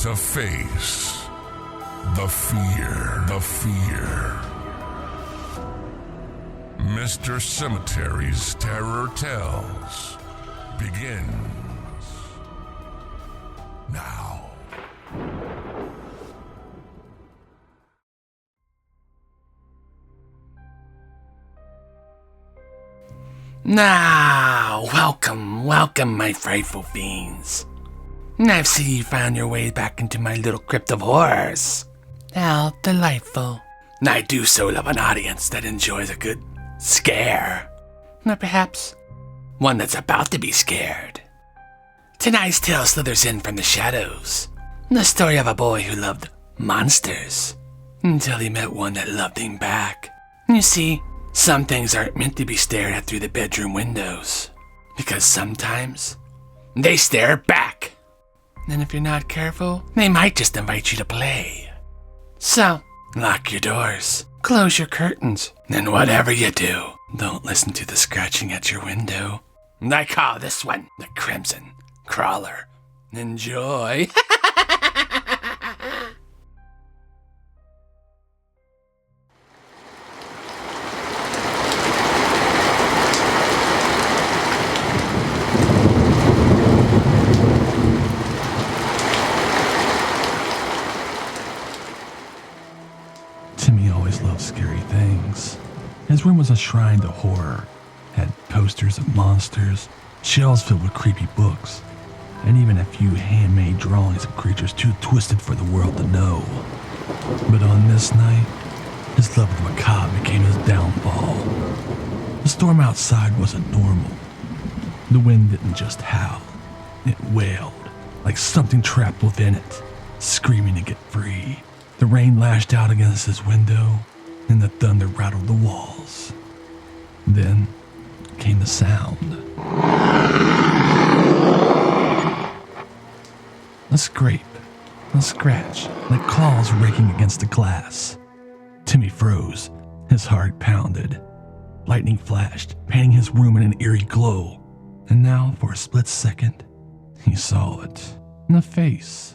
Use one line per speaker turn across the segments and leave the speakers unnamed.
to face the fear. Mr. Cemetery's Terror Tales begins now.
Now, welcome, my frightful fiends. I've seen you found your way back into my little crypt of horrors. How delightful. I do so love an audience that enjoys a good scare. Or perhaps one that's about to be scared. Tonight's tale slithers in from the shadows. The story of a boy who loved monsters until he met one that loved him back. You see, some things aren't meant to be stared at through the bedroom windows, because sometimes they stare back. And if you're not careful, they might just invite you to play. So, lock your doors, close your curtains, and whatever you do, don't listen to the scratching at your window. I call this one the Crimson Crawler. Enjoy.
Timmy always loved scary things. His room was a shrine to horror. Had posters of monsters, shelves filled with creepy books, and even a few handmade drawings of creatures too twisted for the world to know. But on this night, his love of the macabre became his downfall. The storm outside wasn't normal. The wind didn't just howl, it wailed, like something trapped within it, screaming to get free. The rain lashed out against his window, and the thunder rattled the walls. Then came the sound. A scrape, a scratch, like claws raking against the glass. Timmy froze, his heart pounded. Lightning flashed, painting his room in an eerie glow. And now, for a split second, he saw it in the face.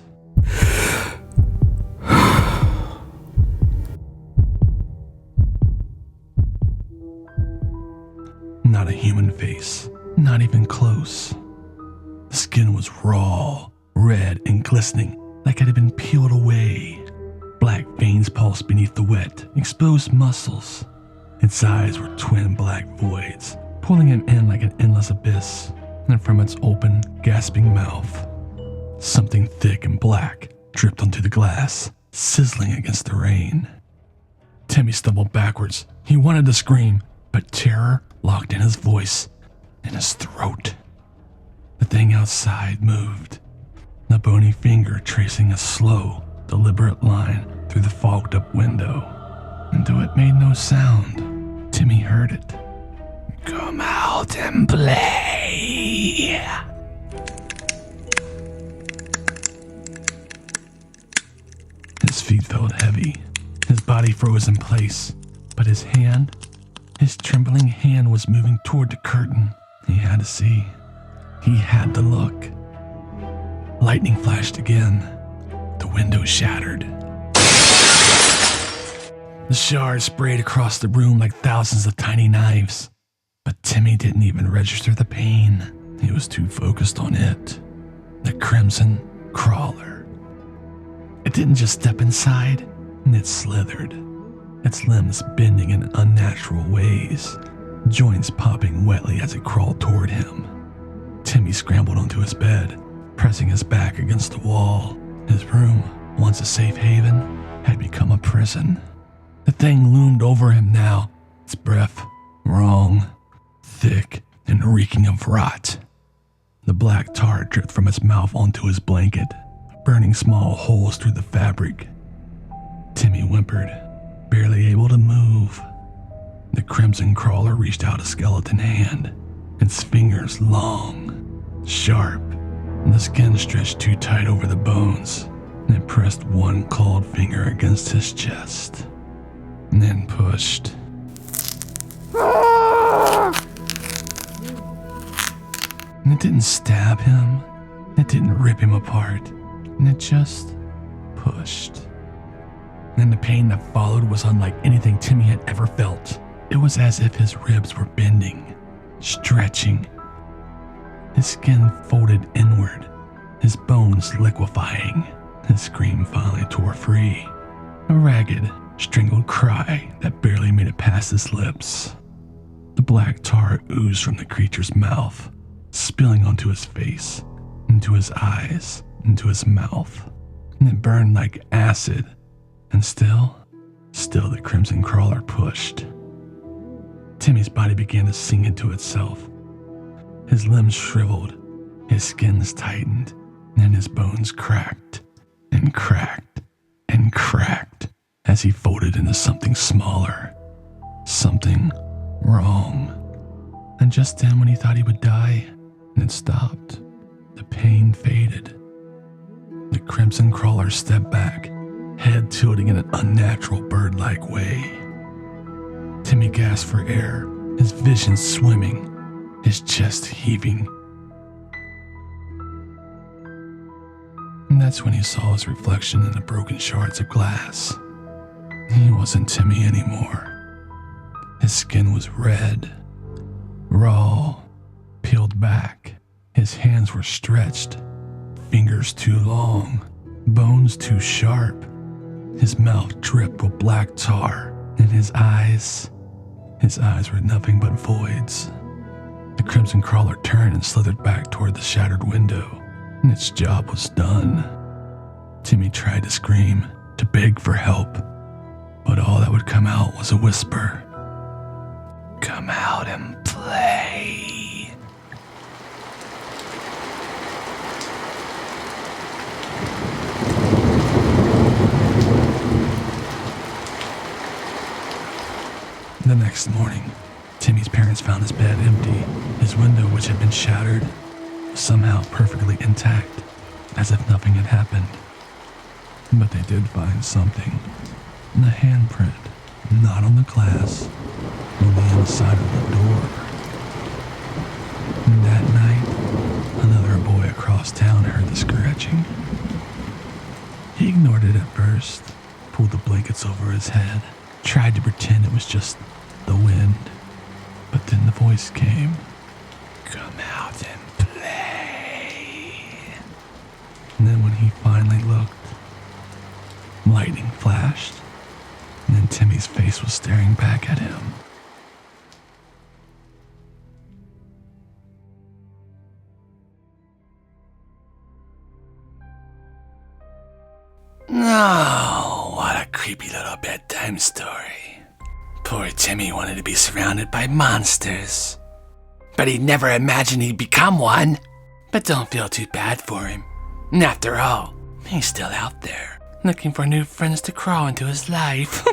Not a human face, not even close. The skin was raw, red and glistening, like it had been peeled away. Black veins pulsed beneath the wet, exposed muscles. Its eyes were twin black voids, pulling him in like an endless abyss, and from its open, gasping mouth, something thick and black dripped onto the glass, sizzling against the rain. Timmy stumbled backwards. He wanted to scream, but terror locked in his voice, in his throat. The thing outside moved, a bony finger tracing a slow, deliberate line through the fogged-up window. And though it made no sound, Timmy heard it. Come out and play. His feet felt heavy. His body froze in place, but his trembling hand was moving toward the curtain. He had to see. He had to look. Lightning flashed again. The window shattered. The shards sprayed across the room like thousands of tiny knives. But Timmy didn't even register the pain. He was too focused on it. The Crimson Crawler. It didn't just step inside, it slithered. Its limbs bending in unnatural ways, joints popping wetly as it crawled toward him. Timmy scrambled onto his bed, pressing his back against the wall. His room, once a safe haven, had become a prison. The thing loomed over him now, its breath wrong, thick, and reeking of rot. The black tar dripped from its mouth onto his blanket, burning small holes through the fabric. Timmy whimpered, barely able to move. The Crimson Crawler reached out a skeleton hand, its fingers long, sharp, and the skin stretched too tight over the bones, and it pressed one clawed finger against his chest, and then pushed. And it didn't stab him, it didn't rip him apart, and it just pushed. And the pain that followed was unlike anything Timmy had ever felt. It was as if his ribs were bending, stretching. His skin folded inward, his bones liquefying. His scream finally tore free. A ragged, strangled cry that barely made it past his lips. The black tar oozed from the creature's mouth, spilling onto his face, into his eyes, into his mouth. And it burned like acid. And still the crimson crawler pushed. Timmy's body began to sink into itself. His limbs shriveled, his skins tightened, and his bones cracked and cracked and cracked as he folded into something smaller, something wrong. And just then, when he thought he would die, it stopped. The pain faded. The crimson crawler stepped back, head tilting in an unnatural bird-like way. Timmy gasped for air, his vision swimming, his chest heaving. And that's when he saw his reflection in the broken shards of glass. He wasn't Timmy anymore. His skin was red, raw, peeled back. His hands were stretched, fingers too long, bones too sharp. His mouth dripped with black tar, and his eyes were nothing but voids. The crimson crawler turned and slithered back toward the shattered window, and its job was done. Timmy tried to scream, to beg for help, but all that would come out was a whisper. "Come out and play." The next morning, Timmy's parents found his bed empty. His window, which had been shattered, was somehow perfectly intact, as if nothing had happened. But they did find something. A handprint, not on the glass, on the inside of the door. And that night, another boy across town heard the scratching. He ignored it at first, pulled the blankets over his head, tried to pretend it was just the wind. But then the voice came. "Come out and play." And then when he finally looked, lightning flashed, and then Timmy's face was staring back at him.
Oh, what a creepy little bedtime story. Poor Timmy wanted to be surrounded by monsters, but he'd never imagined he'd become one. But don't feel too bad for him. And after all, he's still out there, looking for new friends to crawl into his life.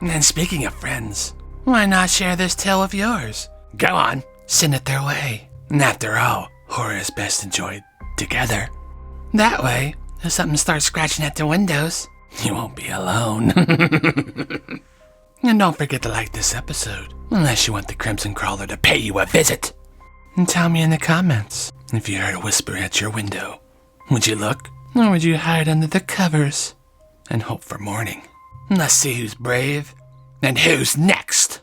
And speaking of friends, why not share this tale with yours? Go on, send it their way. And after all, horror is best enjoyed together. That way, if something starts scratching at the windows, you won't be alone. And don't forget to like this episode, unless you want the Crimson Crawler to pay you a visit. And tell me in the comments if you heard a whisper at your window. Would you look, or would you hide under the covers and hope for morning? Let's see who's brave and who's next.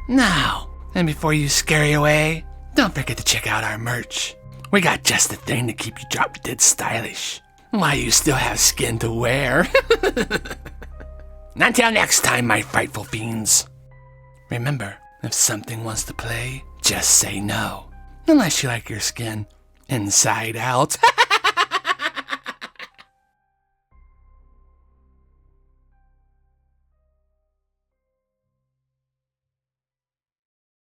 Now, and before you scurry away, don't forget to check out our merch. We got just the thing to keep you drop dead stylish while you still have skin to wear. Until next time, my frightful fiends. Remember, if something wants to play, just say no. Unless you like your skin inside out.